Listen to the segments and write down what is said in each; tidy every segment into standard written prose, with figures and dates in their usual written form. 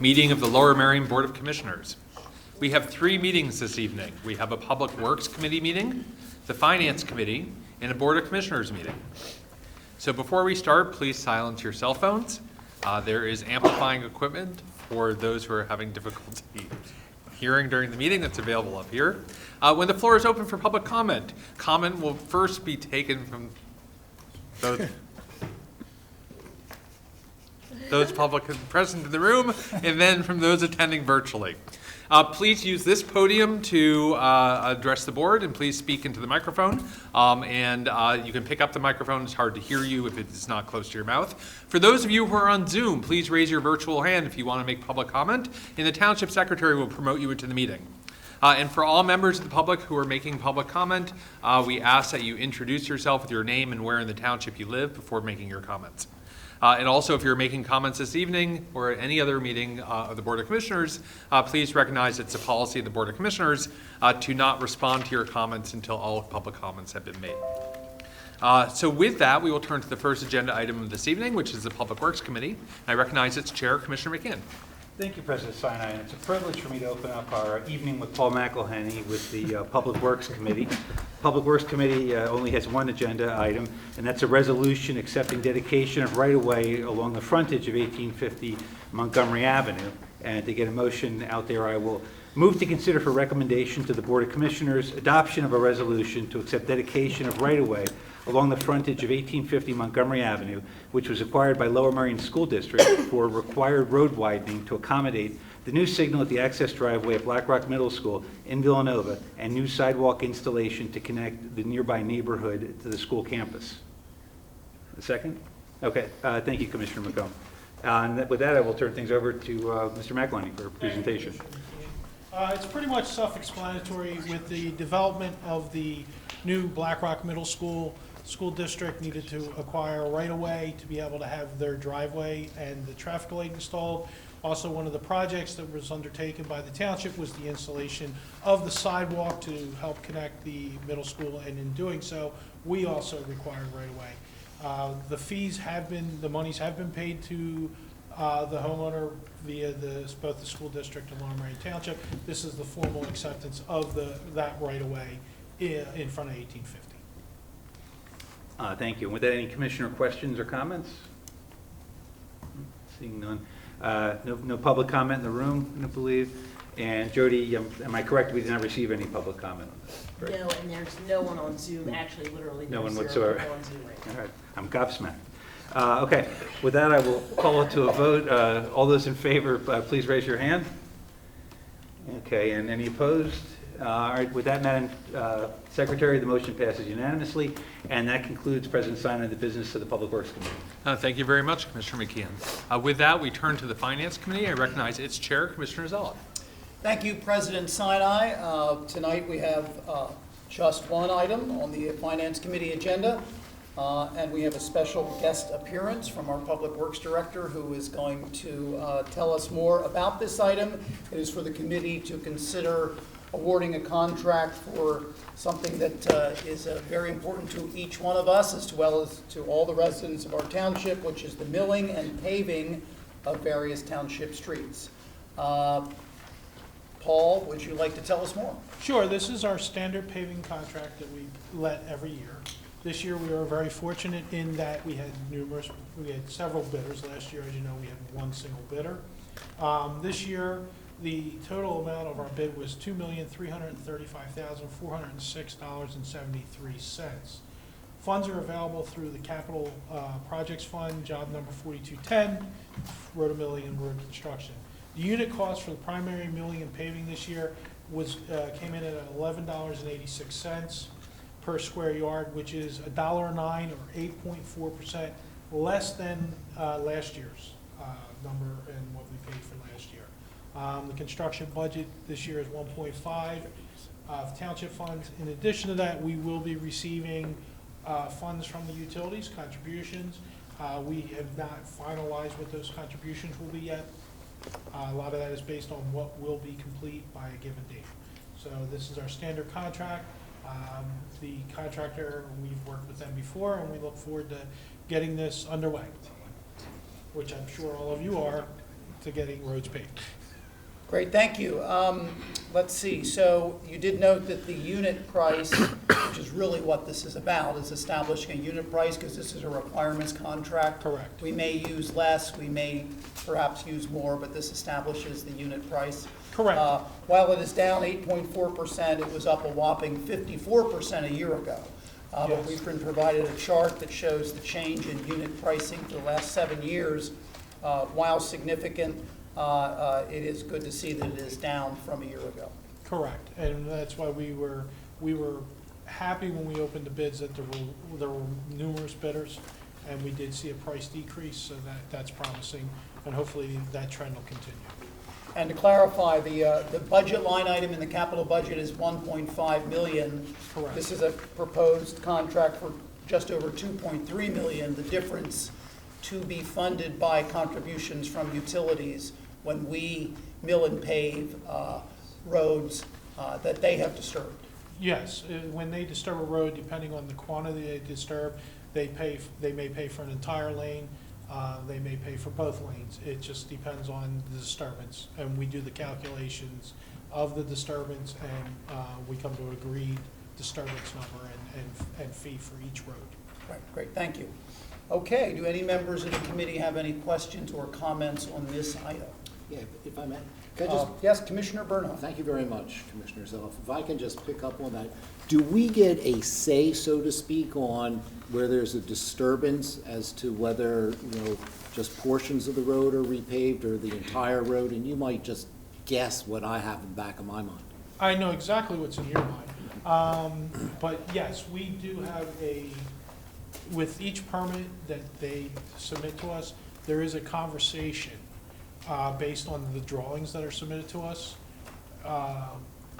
Meeting of the Lower Merion Board of Commissioners. We have 3 meetings this evening. We have a Public Works Committee meeting, the Finance Committee, and a Board of Commissioners meeting. So before we start, please silence your cell phones. There is amplifying equipment for those who are having difficulty hearing during the meeting that's available up here. When the floor is open for public comment, comment will first be taken from those public present in the room, and then from those attending virtually. Please use this podium to address the board, and please speak into the microphone. You can pick up the microphone. It's hard to hear you if it's not close to your mouth. For those of you who are on Zoom, please raise your virtual hand if you want to make public comment, and the Township Secretary will promote you into the meeting. And for all members of the public who are making public comment, we ask that you introduce yourself with your name and where in the township you live before making your comments. And also, if you're making comments this evening or at any other meeting of the Board of Commissioners, please recognize it's a policy of the Board of Commissioners to not respond to your comments until all public comments have been made. So with that, we will turn to the first agenda item of this evening, which is the Public Works Committee. I recognize its chair, Commissioner McKeon. Thank you, President Sinai. And it's a privilege for me to open up our evening with Paul McElhenney with the Public Works Committee. Public Works Committee only has one agenda item, and that's a resolution accepting dedication of right-of-way along the frontage of 1850 Montgomery Avenue. And to get a motion out there, I will move to consider for recommendation to the Board of Commissioners adoption of a resolution to accept dedication of right-of-way along the frontage of 1850 Montgomery Avenue, which was acquired by Lower Merion School District for required road widening to accommodate the new signal at the access driveway at Black Rock Middle School in Villanova and new sidewalk installation to connect the nearby neighborhood to the school campus. A second? Okay, thank you, Commissioner McComb. And with that, I will turn things over to Mr. McElhenney for a presentation. It's pretty much self-explanatory. With the development of the new Black Rock Middle School district needed to acquire a right-of-way to be able to have their driveway and the traffic light installed. Also, one of the projects that was undertaken by the township was the installation of the sidewalk to help connect the middle school, and in doing so, we also required right-of-way. The monies have been paid to the homeowner via both the school district and Lower Merion Township. This is the formal acceptance of that right-of-way in front of 1850. Thank you. With that, any commissioner questions or comments? Seeing none. No public comment in the room, I believe. And Jody, am I correct? We did not receive any public comment on this. Right? No, and there's no one on Zoom. Actually, literally, no one zero whatsoever. people on Zoom right now. All right, I'm gobsmacked. Okay, with that, I will call it to a vote. All those in favor, please raise your hand. Okay, and any opposed? All right, with that, Madam Secretary, the motion passes unanimously, and that concludes President Sinai the business of the Public Works Committee. Thank you very much, Commissioner McKeon. With that, we turn to the Finance Committee. I recognize its chair, Commissioner Zella. Thank you, President Sinai. Tonight we have just one item on the Finance Committee agenda, and we have a special guest appearance from our Public Works Director who is going to tell us more about this item. It is for the committee to consider awarding a contract for something that is very important to each one of us as well as to all the residents of our township, which is the milling and paving of various township streets. Paul, would you like to tell us more? Sure. This is our standard paving contract that we let every year. This year we were very fortunate in that we had several bidders. Last year, as you know, we had one single bidder. This year, the total amount of our bid was $2,335,406.73. Funds are available through the Capital Projects Fund, job number 4210, road milling and road construction. The unit cost for the primary milling and paving this year came in at $11.86 per square yard, which is $1.09 or 8.4% less than last year's number and what we paid for last year. The construction budget this year is 1.5 township funds. In addition to that, we will be receiving funds from the utilities, contributions. We have not finalized what those contributions will be yet. A lot of that is based on what will be complete by a given date. So this is our standard contract. The contractor, we've worked with them before, and we look forward to getting this underway, which I'm sure all of you are to getting roads paved. Great, thank you. Let's see, so you did note that the unit price, which is really what this is about, is establishing a unit price because this is a requirements contract. Correct. We may use less, we may perhaps use more, but this establishes the unit price. Correct. While it is down 8.4%, it was up a whopping 54% a year ago. But Yes. we've been provided a chart that shows the change in unit pricing for the last 7 years. While significant, it is good to see that it is down from a year ago. Correct, and that's why we were happy when we opened the bids that there were numerous bidders, and we did see a price decrease, so that's promising, and hopefully that trend will continue. And to clarify, the budget line item in the capital budget is 1.5 million. Correct. This is a proposed contract for just over 2.3 million. The difference to be funded by contributions from utilities when we mill and pave roads that they have disturbed. Yes, when they disturb a road, depending on the quantity they disturb, they may pay for an entire lane, they may pay for both lanes. It just depends on the disturbance, and we do the calculations of the disturbance, and we come to an agreed disturbance number and fee for each road. Right, great, thank you. Okay, do any members of the committee have any questions or comments on this item? Yeah, if I may. Could I just, Yes, Commissioner Bernhoff. thank you very much, Commissioner Zeloff. If I can just pick up on that, do we get a say, so to speak, on where there's a disturbance as to whether, just portions of the road are repaved or the entire road? And you might just guess what I have in the back of my mind. I know exactly what's in your mind. But yes, we do have with each permit that they submit to us, there is a conversation based on the drawings that are submitted to us.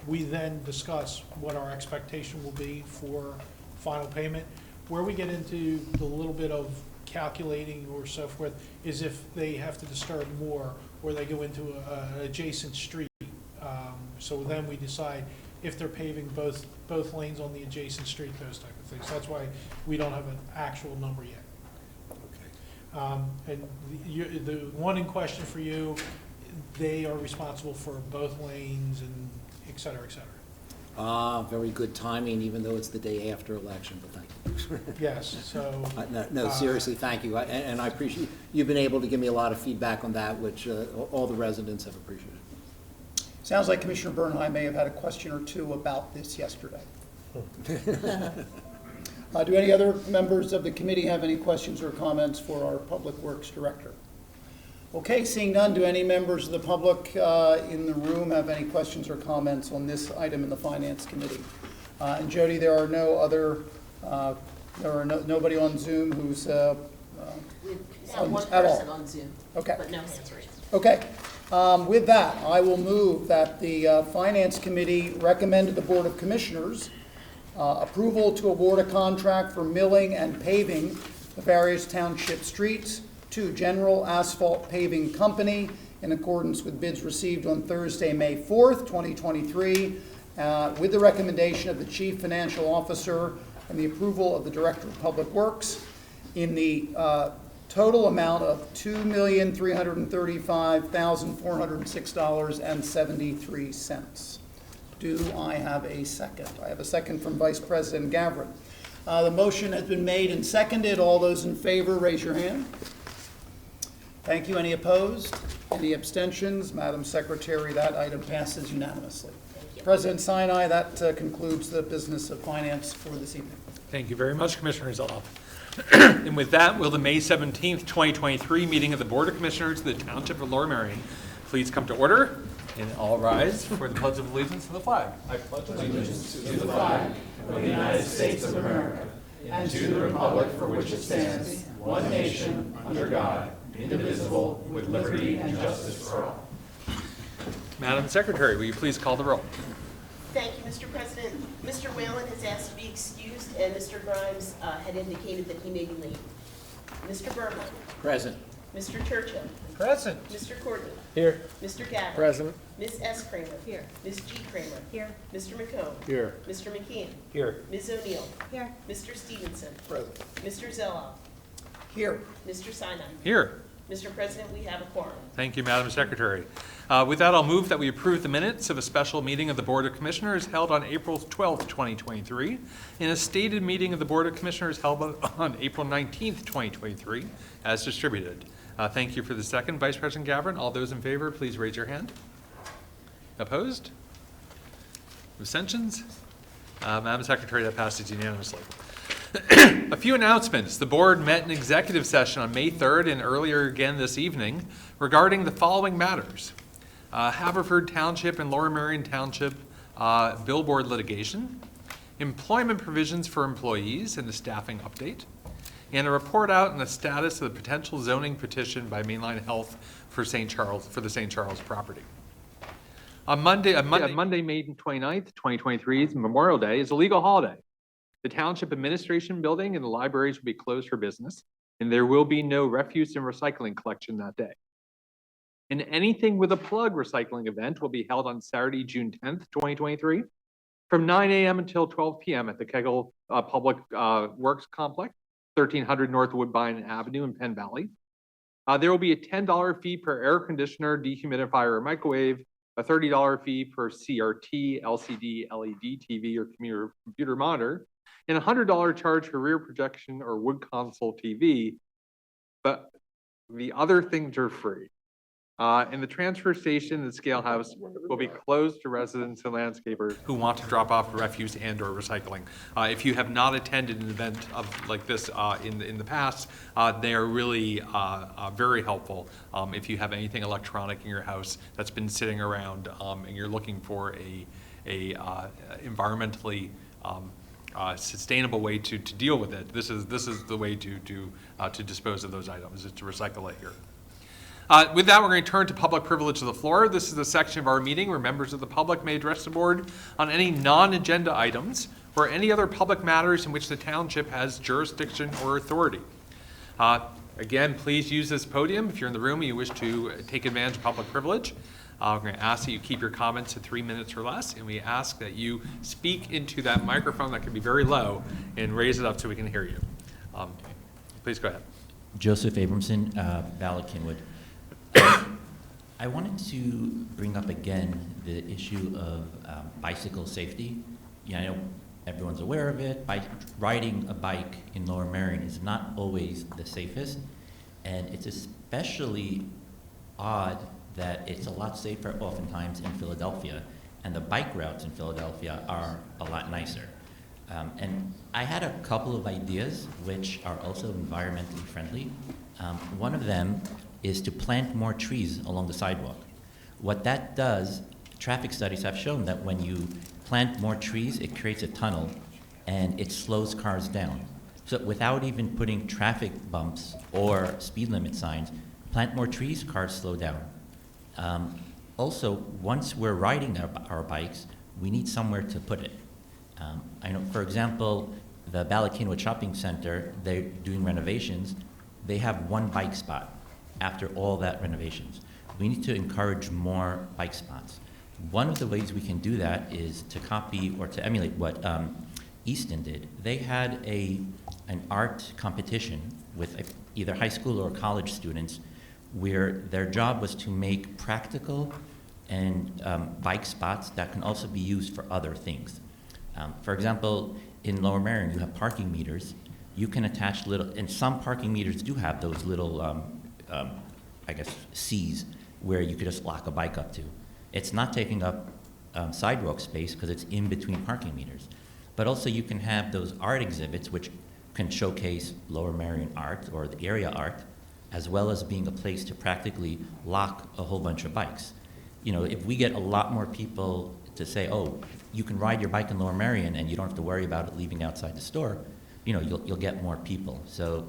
We then discuss what our expectation will be for final payment. Where we get into the little bit of calculating or so forth is if they have to disturb more or they go into an adjacent street. So then we decide if they're paving both lanes on the adjacent street, those type of things. That's why we don't have an actual number yet. And the one in question for you, they are responsible for both lanes and et cetera, et cetera. Very good timing, even though it's the day after election, but thank you. Yes, so. No, seriously, thank you. And I appreciate, you've been able to give me a lot of feedback on that, which all the residents have appreciated. Sounds like Commissioner Bernheim may have had a question or two about this yesterday. Do any other members of the committee have any questions or comments for our Public Works Director? Okay, seeing none, do any members of the public in the room have any questions or comments on this item in the Finance Committee? And Jody, there are no other, nobody on Zoom who's We have one at all. person on Zoom, Okay. but no hands raised. Okay. With that, I will move that the Finance Committee recommend to the Board of Commissioners approval to award a contract for milling and paving the various township streets to General Asphalt Paving Company in accordance with bids received on Thursday, May 4th, 2023, with the recommendation of the Chief Financial Officer and the approval of the Director of Public Works in the total amount of $2,335,406.73. Do I have a second? I have a second from Vice President Gavrin. The motion has been made and seconded. All those in favor, raise your hand. Thank you. Any opposed? Any abstentions? Madam Secretary, that item passes unanimously. President Sinai, that concludes the business of finance for this evening. Thank you very much, Commissioner Zeloff. And with that, will the May 17th, 2023 meeting of the Board of Commissioners of the Township of Lower Merion please come to order and all rise for the Pledge of Allegiance to the flag. I pledge allegiance to the flag of the United States of America and to the republic for which it stands, one nation, under God, indivisible, with liberty and justice for all. Madam Secretary, will you please call the roll? Thank you, Mr. President. Mr. Whalen has asked to be excused, and Mr. Grimes had indicated that he may be late. Mr. Burnham. Present. Mr. Churchill. Present. Mr. Courtney. Here. Mr. Gabbard. Present. Ms. S. Kramer. Here. Ms. G. Kramer. Here. Mr. McComb. Here. Mr. McKeon. Here. Ms. O'Neill. Here. Mr. Stevenson. Present. Mr. Zeloff. Here. Mr. Sinai. Here. Mr. President, we have a quorum. Thank you, Madam Secretary. With that, I'll move that we approve the minutes of a special meeting of the Board of Commissioners held on April 12th, 2023, and a stated meeting of the Board of Commissioners held on April 19th, 2023, as distributed. Thank you for the second, Vice President Gavin. All those in favor, please raise your hand. Opposed? Abstentions? Madam Secretary, that passes unanimously. A few announcements. The board met in executive session on May 3rd and earlier again this evening regarding the following matters. Haverford Township and Lower Merion Township billboard litigation, employment provisions for employees and a staffing update, and a report out on the status of the potential zoning petition by Mainline Health for the St. Charles property. On Monday, May 29th, 2023, Memorial Day, is a legal holiday. The Township Administration Building and the libraries will be closed for business, and there will be no refuse and recycling collection that day. An Anything with a Plug recycling event will be held on Saturday, June 10th, 2023, from 9 a.m. until 12 p.m. at the Kegel Public Works Complex, 1300 North Woodbine Avenue in Penn Valley. There will be a $10 fee per air conditioner, dehumidifier, or microwave, a $30 fee per CRT, LCD, LED TV, or computer monitor, and a $100 charge for rear projection or wood console TV, but the other things are free. And the transfer station and scale house will be closed to residents and landscapers who want to drop off refuse and or recycling. If you have not attended an event like this in the past, they are really very helpful. If you have anything electronic in your house that's been sitting around and you're looking for a environmentally sustainable way to deal with it, this is the way to dispose of those items, is to recycle it here. With that, we're going to turn to public privilege of the floor. This is the section of our meeting where members of the public may address the board on any non-agenda items or any other public matters in which the township has jurisdiction or authority. Again, please use this podium if you're in the room and you wish to take advantage of public privilege. We're going to ask that you keep your comments to 3 minutes or less, and we ask that you speak into that microphone that can be very low and raise it up so we can hear you. Please go ahead. Joseph Abramson, Ballard Kinwood. I wanted to bring up again the issue of bicycle safety. Yeah, I know everyone's aware of it. Riding a bike in Lower Merion is not always the safest, and it's especially odd that it's a lot safer oftentimes in Philadelphia, and the bike routes in Philadelphia are a lot nicer. And I had a couple of ideas which are also environmentally friendly. One of them is to plant more trees along the sidewalk. What that does, traffic studies have shown that when you plant more trees, it creates a tunnel and it slows cars down. So without even putting traffic bumps or speed limit signs, plant more trees, cars slow down. Also, once we're riding our bikes, we need somewhere to put it. I know, for example, the Ballard Kinwood Shopping Center, they're doing renovations. They have one bike spot after all that renovations. We need to encourage more bike spots. One of the ways we can do that is to copy or to emulate what Easton did. They had an art competition with either high school or college students where their job was to make practical and bike spots that can also be used for other things. For example, in Lower Merion, you have parking meters. You can attach little, and some parking meters do have those little, I guess, C's where you could just lock a bike up to. It's not taking up sidewalk space because it's in between parking meters. But also you can have those art exhibits which can showcase Lower Merion art or the area art, as well as being a place to practically lock a whole bunch of bikes. You know, if we get a lot more people to say, oh, you can ride your bike in Lower Merion and you don't have to worry about it leaving outside the store, you know, you'll get more people. So,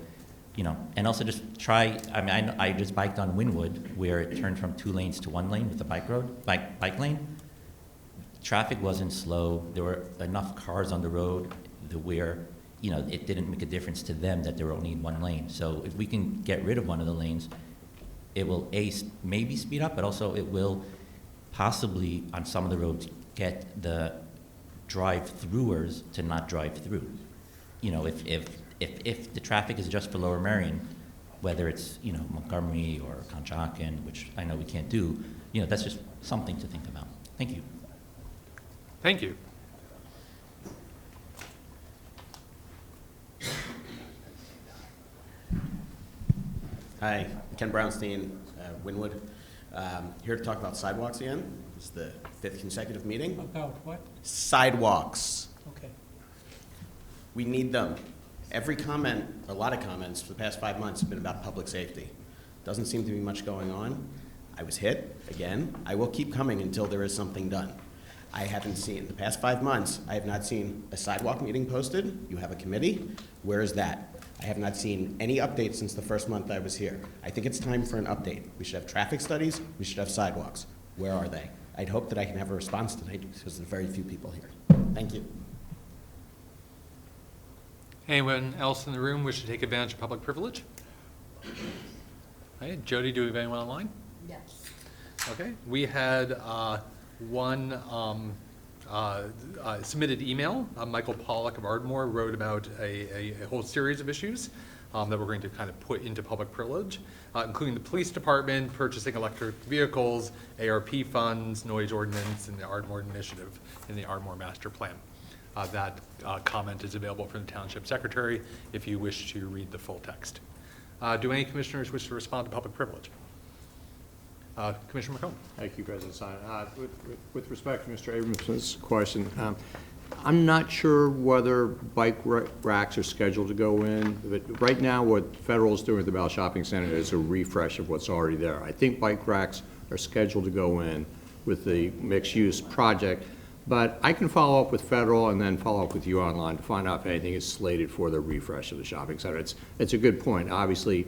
you know, and also just try, I mean, I just biked on Wynwood where it turned from 2 lanes to 1 lane with the bike lane. Traffic wasn't slow. There were enough cars on the road where, you know, it didn't make a difference to them that they were only in 1 lane. So if we can get rid of one of the lanes, it will maybe speed up, but also it will possibly on some of the roads get the drive-throughers to not drive through. You know, if the traffic is just for Lower Merion, whether it's, Montgomery or Conshohocken, which I know we can't do, that's just something to think about. Thank you. Thank you. Hi, Ken Brownstein, Wynwood. Here to talk about sidewalks again. This is the 5th consecutive meeting. About what? Sidewalks. Okay. We need them. Every comment, a lot of comments for the past 5 months have been about public safety. Doesn't seem to be much going on. I was hit again. I will keep coming until there is something done. I haven't seen, in the past 5 months, I have not seen a sidewalk meeting posted. You have a committee. Where is that? I have not seen any updates since the first month I was here. I think it's time for an update. We should have traffic studies. We should have sidewalks. Where are they? I'd hope that I can have a response tonight because there are very few people here. Thank you. Anyone else in the room wish to take advantage of public privilege? Okay, Jody, do we have anyone online? Yes. Okay, we had one submitted email. Michael Pollack of Ardmore wrote about a whole series of issues that we're going to kind of put into public privilege, including the police department, purchasing electric vehicles, ARP funds, noise ordinance, and the Ardmore initiative in the Ardmore master plan. That comment is available from the township secretary if you wish to read the full text. Do any commissioners wish to respond to public privilege? Commissioner McComb. Thank you, President Stein. With respect to Mr. Abramson's question, I'm not sure whether bike racks are scheduled to go in, but right now what Federal is doing with the Bell Shopping Center is a refresh of what's already there. I think bike racks are scheduled to go in with the mixed-use project, but I can follow up with Federal and then follow up with you online to find out if anything is slated for the refresh of the shopping center. It's a good point. Obviously,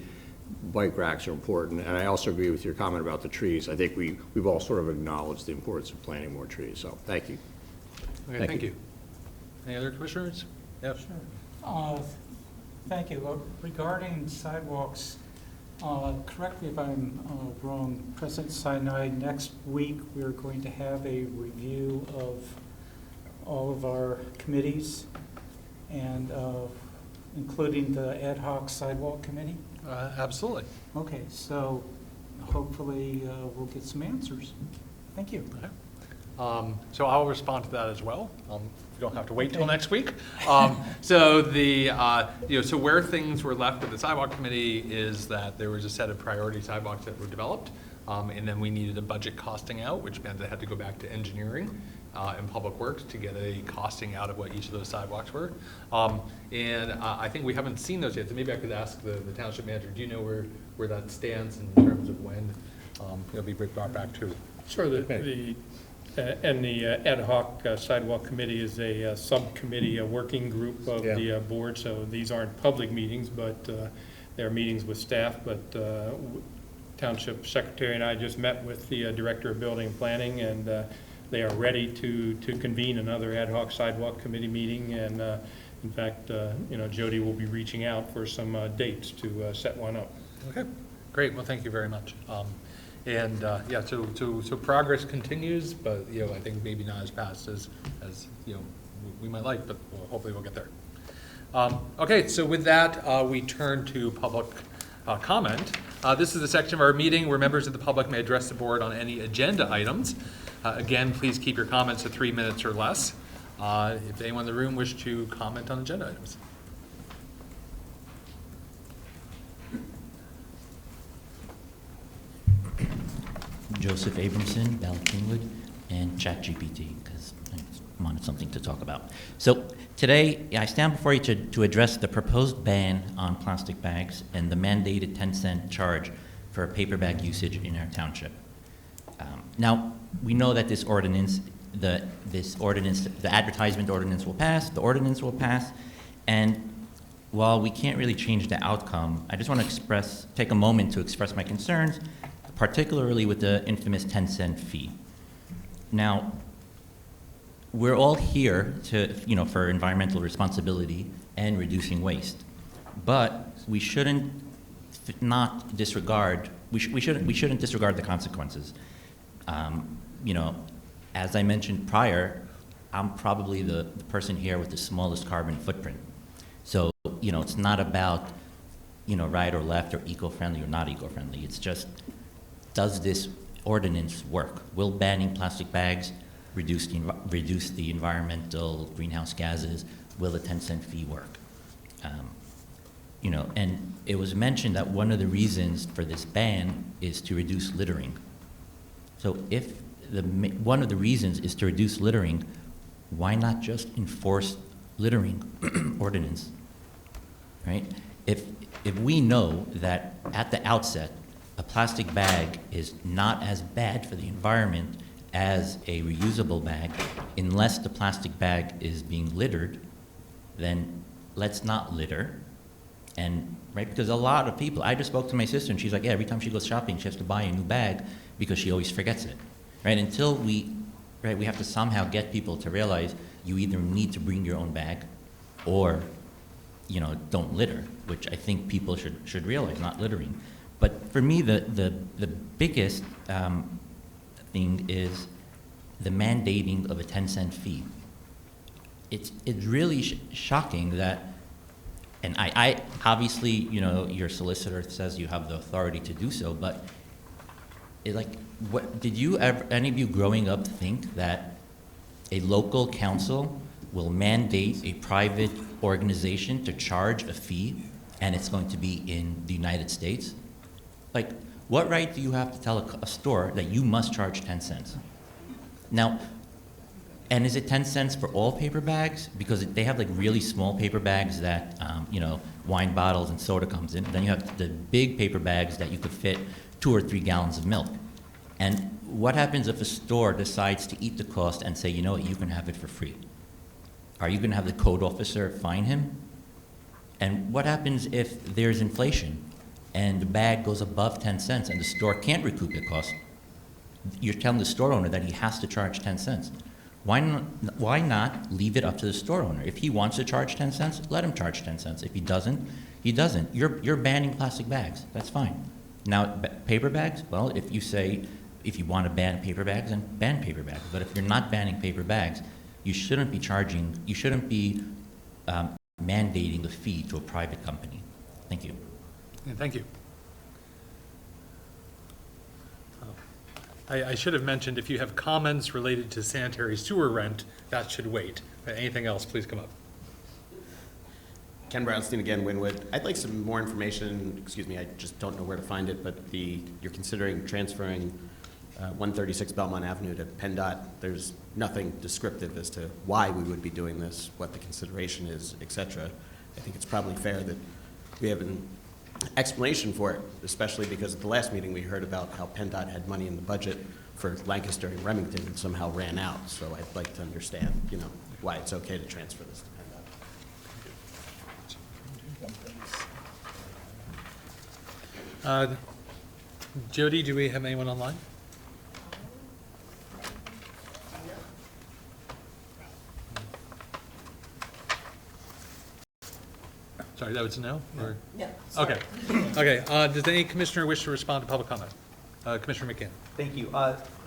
bike racks are important, and I also agree with your comment about the trees. I think we've all sort of acknowledged the importance of planting more trees, so thank you. Okay, thank you. Any other commissioners? Yes. Sure. Thank you. Regarding sidewalks, correct me if I'm wrong, President Sinai, next week we're going to have a review of all of our committees and including the ad hoc sidewalk committee? Absolutely. Okay, so hopefully we'll get some answers. Thank you. Okay. So I'll respond to that as well. You don't have to wait till Okay. next week. So the so where things were left with the sidewalk committee is that there was a set of priority sidewalks that were developed, and then we needed a budget costing out, which meant they had to go back to engineering and public works to get a costing out of what each of those sidewalks were. And I think we haven't seen those yet. So maybe I could ask the township manager. Do you know where that stands in terms of when it'll be brought back to? Sure. The ad hoc sidewalk committee is a subcommittee, a working group of the board. So these aren't public meetings, but they're meetings with staff. But township secretary and I just met with the director of building and planning, and they are ready to convene another ad hoc sidewalk committee meeting. And in fact, Jody will be reaching out for some dates to set one up. Okay, great. Well, thank you very much. And so progress continues, but I think maybe not as fast as we might like, but hopefully we'll get there. Okay, so with that, we turn to public comment. This is the section of our meeting where members of the public may address the board on any agenda items. Again, please keep your comments to 3 minutes or less. If anyone in the room wish to comment on agenda items. Joseph Abramson, Ballykinwood, and ChatGPT, because I wanted something to talk about. So today, I stand before you to address the proposed ban on plastic bags and the mandated 10-cent charge for paper bag usage in our township. Now, we know that this ordinance, the advertisement ordinance will pass, the ordinance will pass, and while we can't really change the outcome, I just want to take a moment to express my concerns, particularly with the infamous 10-cent fee. Now, we're all here for environmental responsibility and reducing waste, but we shouldn't disregard the consequences. As I mentioned prior, I'm probably the person here with the smallest carbon footprint. So, it's not about right or left or eco-friendly or not eco-friendly. It's just, does this ordinance work? Will banning plastic bags reduce the environmental greenhouse gases? Will a 10-cent fee work? And it was mentioned that one of the reasons for this ban is to reduce littering. So if one of the reasons is to reduce littering, why not just enforce littering ordinance, right? If we know that at the outset, a plastic bag is not as bad for the environment as a reusable bag, unless the plastic bag is being littered, then let's not litter. And, right, because a lot of people, I just spoke to my sister and she's like, yeah, every time she goes shopping, she has to buy a new bag because she always forgets it, right? Until we have to somehow get people to realize you either need to bring your own bag or, don't litter, which I think people should realize, not littering. But for me, the biggest thing is the mandating of a 10-cent fee. It's really shocking that, and I obviously, your solicitor says you have the authority to do so, but what did you ever, any of you growing up, think that a local council will mandate a private organization to charge a fee, and it's going to be in the United States? Like, what right do you have to tell a store that you must charge 10 cents? Now, and is it 10 cents for all paper bags? Because they have like really small paper bags that, wine bottles and soda comes in. Then you have the big paper bags that you could fit 2 or 3 gallons of milk. And what happens if a store decides to eat the cost and say, you know what, you can have it for free? Are you going to have the code officer fine him? And what happens if there's inflation and the bag goes above 10 cents and the store can't recoup the cost? You're telling the store owner that he has to charge 10 cents. Why not leave it up to the store owner? If he wants to charge 10 cents, let him charge 10 cents. If he doesn't, he doesn't. You're banning plastic bags. That's fine. Now, paper bags, well, if you want to ban paper bags, then ban paper bags. But if you're not banning paper bags, you shouldn't be mandating a fee to a private company. Thank you. Yeah, thank you. I should have mentioned, if you have comments related to sanitary sewer rent, that should wait. Anything else, please come up. Ken Brownstein again, Wynwood. I'd like some more information, excuse me, I just don't know where to find it, but you're considering transferring 136 Belmont Avenue to PennDOT. There's nothing descriptive as to why we would be doing this, what the consideration is, et cetera. I think it's probably fair that we have an explanation for it, especially because at the last meeting we heard about how PennDOT had money in the budget for Lancaster and Remington and somehow ran out. So I'd like to understand, why it's okay to transfer this to PennDOT. Jody, do we have anyone online? Sorry, that was a no? Or? No. Okay. Okay. Does any commissioner wish to respond to public comment? Commissioner McCann. Thank you.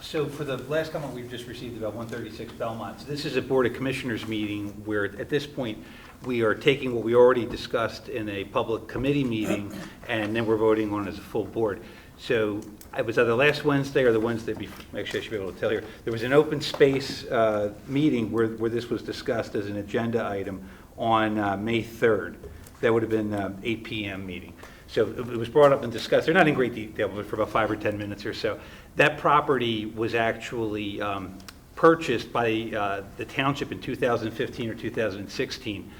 So for the last comment we've just received about 136 Belmont, so this is a Board of Commissioners meeting where at this point we are taking what we already discussed in a public committee meeting and then we're voting on it as a full board. So it was either last Wednesday or the Wednesday before, actually I should be able to tell you, there was an open space meeting where this was discussed as an agenda item on May 3rd. That would have been 8 p.m. meeting. So it was brought up and discussed. They're not in great detail, but for about 5 or 10 minutes or so. That property was actually purchased by the township in 2015 or 2016,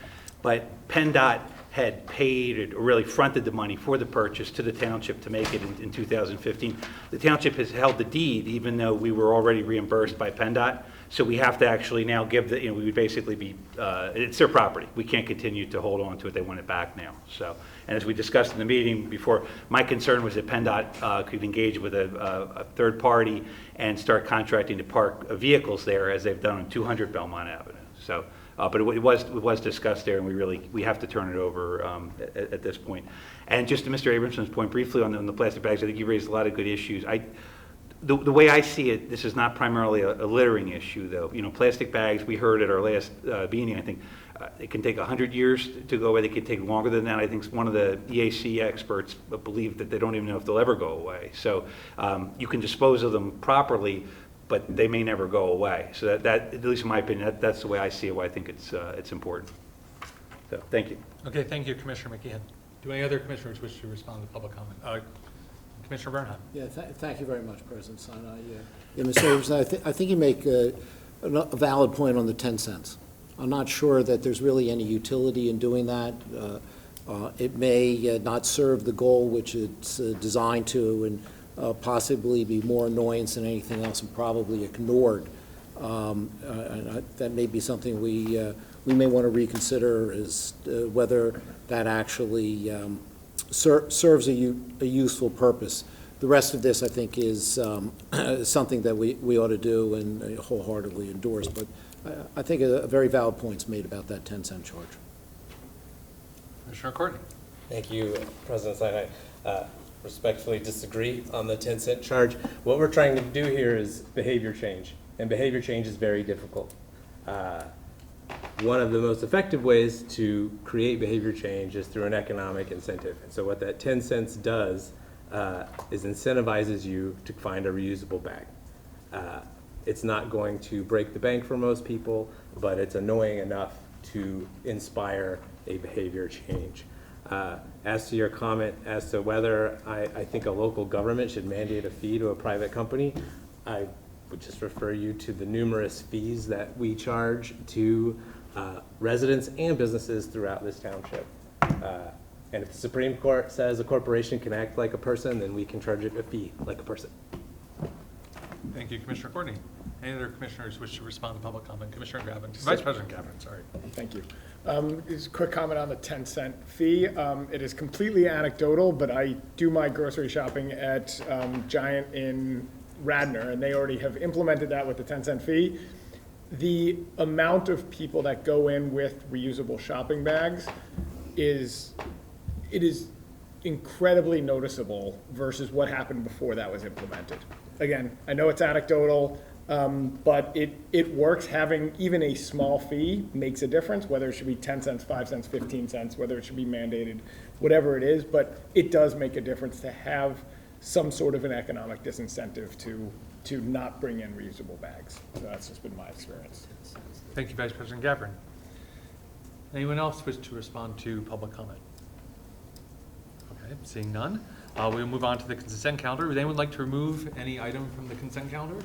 but PennDOT had paid or really fronted the money for the purchase to the township to make it in 2015. The township has held the deed even though we were already reimbursed by PennDOT. So we have to actually now give we would basically be, it's their property. We can't continue to hold on to it. They want it back now. So, and as we discussed in the meeting before, my concern was that PennDOT could engage with a third party and start contracting to park vehicles there as they've done on 200 Belmont Avenue. So, but it was discussed there, and we have to turn it over at this point. And just to Mr. Abramson's point briefly on the plastic bags, I think you raised a lot of good issues. The way I see it, this is not primarily a littering issue, though. Plastic bags, we heard at our last meeting, I think, It can take 100 years to go away. They can take longer than that. I think one of the EAC experts believe that they don't even know if they'll ever go away. So you can dispose of them properly, but they may never go away. So that at least in my opinion, that's the way I see it, why I think it's important. So, thank you. Okay, thank you, Commissioner McKeon. Do any other commissioners wish to respond to public comment? Commissioner Bernheim. Yeah, thank you very much, President Sinai. Yeah, Mr. Abrams, I think you make a valid point on the 10 cents. I'm not sure that there's really any utility in doing that. It may not serve the goal which it's designed to, and possibly be more annoyance than anything else, and probably ignored. That may be something we may want to reconsider, is whether that actually serves a useful purpose. The rest of this, I think, is something that we ought to do and wholeheartedly endorse. But I think a very valid point's made about that 10-cent charge. Commissioner Courtney. Thank you, President Sinai. Respectfully disagree on the 10-cent charge. What we're trying to do here is behavior change, and behavior change is very difficult. One of the most effective ways to create behavior change is through an economic incentive. And so what that 10 cents does is incentivizes you to find a reusable bag. It's not going to break the bank for most people, but it's annoying enough to inspire a behavior change. As to your comment as to whether I think a local government should mandate a fee to a private company, I would just refer you to the numerous fees that we charge to residents and businesses throughout this township. And if the Supreme Court says a corporation can act like a person, then we can charge it a fee like a person. Thank you, Commissioner Courtney. Any other commissioners wish to respond to public comment? Commissioner Gavin, Vice President Gavin, sorry. Thank you. Just a quick comment on the 10-cent fee. It is completely anecdotal, but I do my grocery shopping at Giant in Radnor, and they already have implemented that with the 10-cent fee. The amount of people that go in with reusable shopping bags is incredibly noticeable versus what happened before that was implemented. Again, I know it's anecdotal, but it works. Having even a small fee makes a difference, whether it should be 10 cents, 5 cents, 15 cents, whether it should be mandated, whatever it is, but it does make a difference to have some sort of an economic disincentive to not bring in reusable bags. So that's just been my experience. Thank you, Vice President Gavin. Anyone else wish to respond to public comment? Okay, seeing none, we'll move on to the consent calendar. Would anyone like to remove any item from the consent calendar?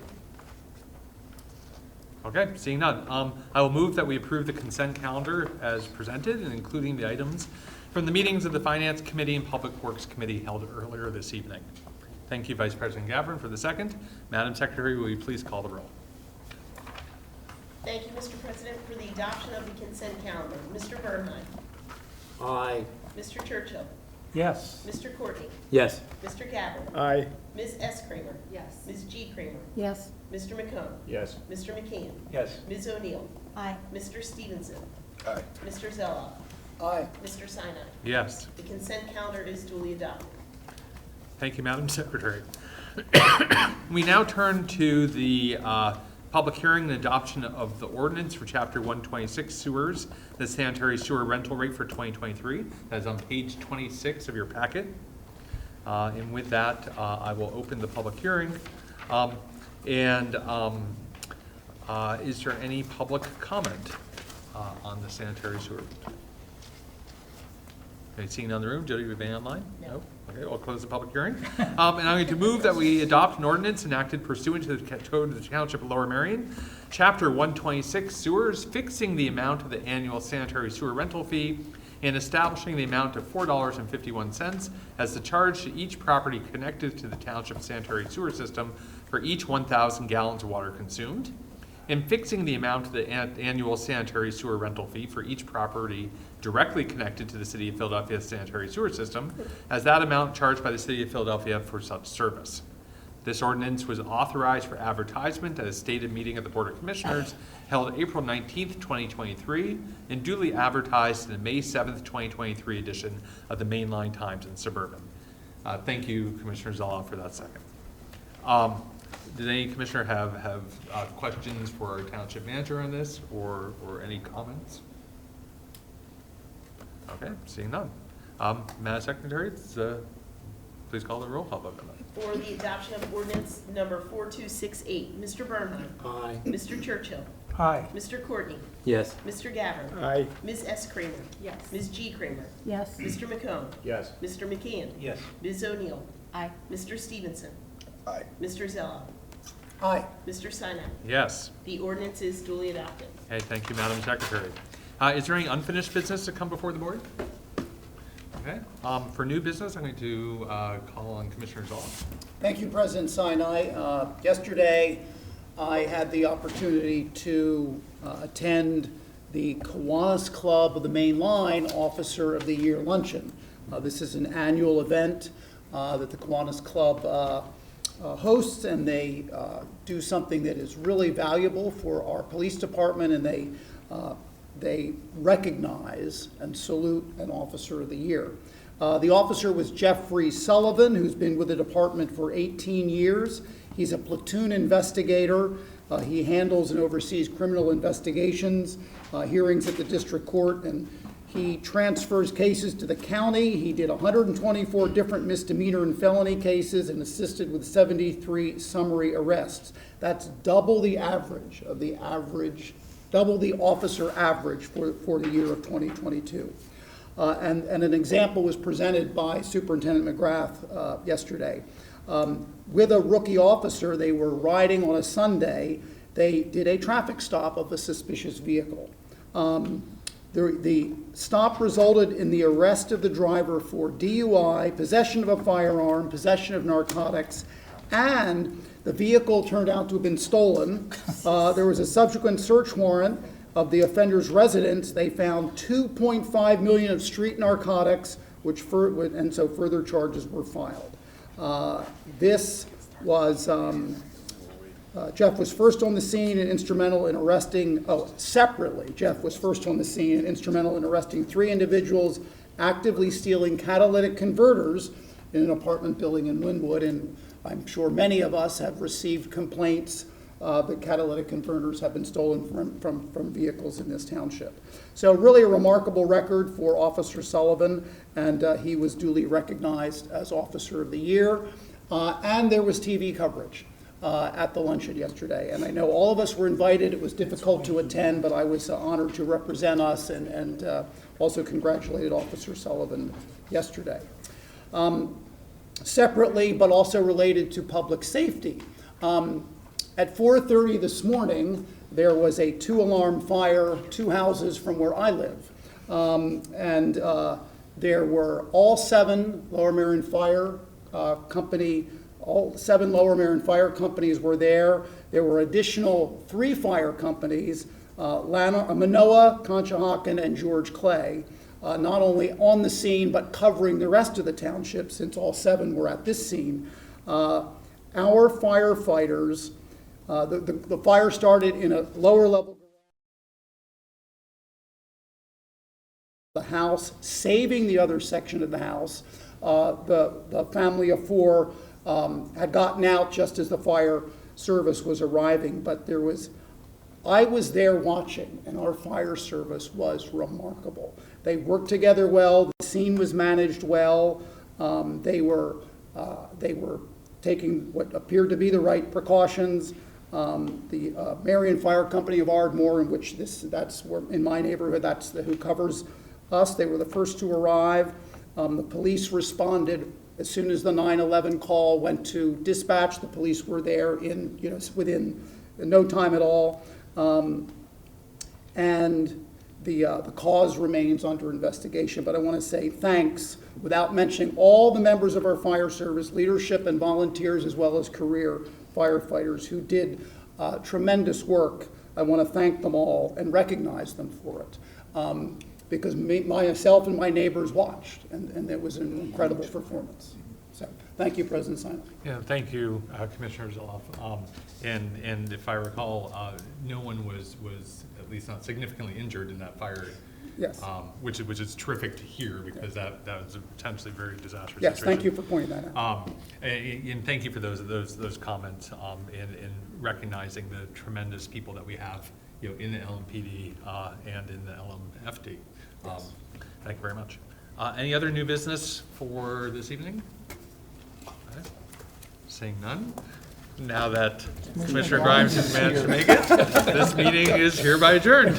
Okay, seeing none. I will move that we approve the consent calendar as presented, and including the items from the meetings of the Finance Committee and Public Works Committee held earlier this evening. Thank you, Vice President Gavin, for the second. Madam Secretary, will you please call the roll? Thank you, Mr. President. For the adoption of the consent calendar, Mr. Bernheim. Aye. Mr. Churchill. Yes. Mr. Courtney. Yes. Mr. Gavin. Aye. Ms. S. Kramer. Yes. Ms. G. Kramer. Yes. Mr. McComb. Yes. Mr. McKeon. Yes. Ms. O'Neill. Aye. Mr. Stevenson. Aye. Mr. Zeloff. Aye. Mr. Sinai. Yes. The consent calendar is duly adopted. Thank you, Madam Secretary. We now turn to the public hearing and adoption of the ordinance for Chapter 126 sewers, the sanitary sewer rental rate for 2023. That is on page 26 of your packet. And with that, I will open the public hearing. Is there any public comment on the sanitary sewer? Okay, seeing none in the room. Jody, we been online? No. Okay, we'll close the public hearing. And I'm going to move that we adopt an ordinance enacted pursuant to the Code of the Township of Lower Merion, Chapter 126 sewers, fixing the amount of the annual sanitary sewer rental fee and establishing the amount of $4.51 as the charge to each property connected to the township sanitary sewer system for each 1,000 gallons of water consumed, and fixing the amount of the annual sanitary sewer rental fee for each property directly connected to the City of Philadelphia's sanitary sewer system as that amount charged by the City of Philadelphia for such service. This ordinance was authorized for advertisement at a stated meeting of the Board of Commissioners held April 19th, 2023, and duly advertised in the May 7th, 2023 edition of the Mainline Times and Suburban. Thank you, Commissioner Zala, for that second. Did any commissioner have questions for our township manager on this, or any comments? Okay, seeing none. Madam Secretary, please call the roll call vote on that. For the adoption of ordinance number 4268, Mr. Bernhardt. Aye. Mr. Churchill. Aye. Mr. Courtney. Yes. Mr. Gabbard. Aye. Ms. S. Kramer. Yes. Ms. G. Kramer. Yes. Mr. McComb. Yes. Mr. McKeon. Yes. Ms. O'Neill. Aye. Mr. Stevenson. Aye. Mr. Zella. Aye. Mr. Sinai. Yes. The ordinance is duly adopted. Okay, thank you, Madam Secretary. Is there any unfinished business to come before the board? Okay, for new business, I'm going to call on Commissioner Zoll. Thank you, President Sinai. Yesterday, I had the opportunity to attend the Kiwanis Club of the Main Line Officer of the Year Luncheon. This is an annual event that the Kiwanis Club hosts, and they do something that is really valuable for our police department, and they recognize and salute an Officer of the Year. The officer was Jeffrey Sullivan, who's been with the department for 18 years. He's a platoon investigator. He handles and oversees criminal investigations, hearings at the district court, and he transfers cases to the county. He did 124 different misdemeanor and felony cases and assisted with 73 summary arrests. That's double the officer average for the year of 2022. And an example was presented by Superintendent McGrath yesterday. With a rookie officer, they were riding on a Sunday. They did a traffic stop of a suspicious vehicle. The stop resulted in the arrest of the driver for DUI, possession of a firearm, possession of narcotics, and the vehicle turned out to have been stolen. There was a subsequent search warrant of the offender's residence. They found $2.5 million of street narcotics, and so further charges were filed. Jeff was first on the scene and instrumental in arresting, Jeff was first on the scene and instrumental in arresting 3 individuals actively stealing catalytic converters in an apartment building in Linwood, and I'm sure many of us have received complaints that catalytic converters have been stolen from vehicles in this township. So really a remarkable record for Officer Sullivan, and he was duly recognized as Officer of the Year. And there was TV coverage at the luncheon yesterday. And I know all of us were invited. It was difficult to attend, but I was honored to represent us and also congratulated Officer Sullivan yesterday. Separately, but also related to public safety, at 4:30 this morning, there was a 2-alarm fire, 2 houses from where I live. There were all 7 Lower Merion Fire Company, all 7 Lower Merion Fire Companies were there. There were additional 3 fire companies, Manoa, Conshohocken, and George Clay, not only on the scene, but covering the rest of the township, since all 7 were at this scene. Our firefighters, the fire started in a lower level the house, saving the other section of the house. The family of 4 had gotten out just as the fire service was arriving, but I was there watching, and our fire service was remarkable. They worked together well. The scene was managed well. They were taking what appeared to be the right precautions. The Marion Fire Company of Ardmore, in which that's where, in my neighborhood, that's who covers us. They were the first to arrive. The police responded as soon as the 911 call went to dispatch. The police were there within no time at all. And the cause remains under investigation. But I want to say thanks, without mentioning all the members of our fire service, leadership and volunteers, as well as career firefighters who did tremendous work. I want to thank them all and recognize them for it. Because myself and my neighbors watched, and it was an incredible performance. So, thank you, President Sinai. Yeah, thank you, Commissioner Zoloff. And if I recall, no one was at least not significantly injured in that fire. Yes. Which is terrific to hear, because that was a potentially very disastrous yes, situation. Thank you for pointing that out. And thank you for those comments and recognizing the tremendous people that we have, in the LMPD and in the LMFD. Yes. Thank you very much. Any other new business for this evening? Okay. Seeing none, now that Commissioner Grimes has managed to make it, this meeting is hereby adjourned.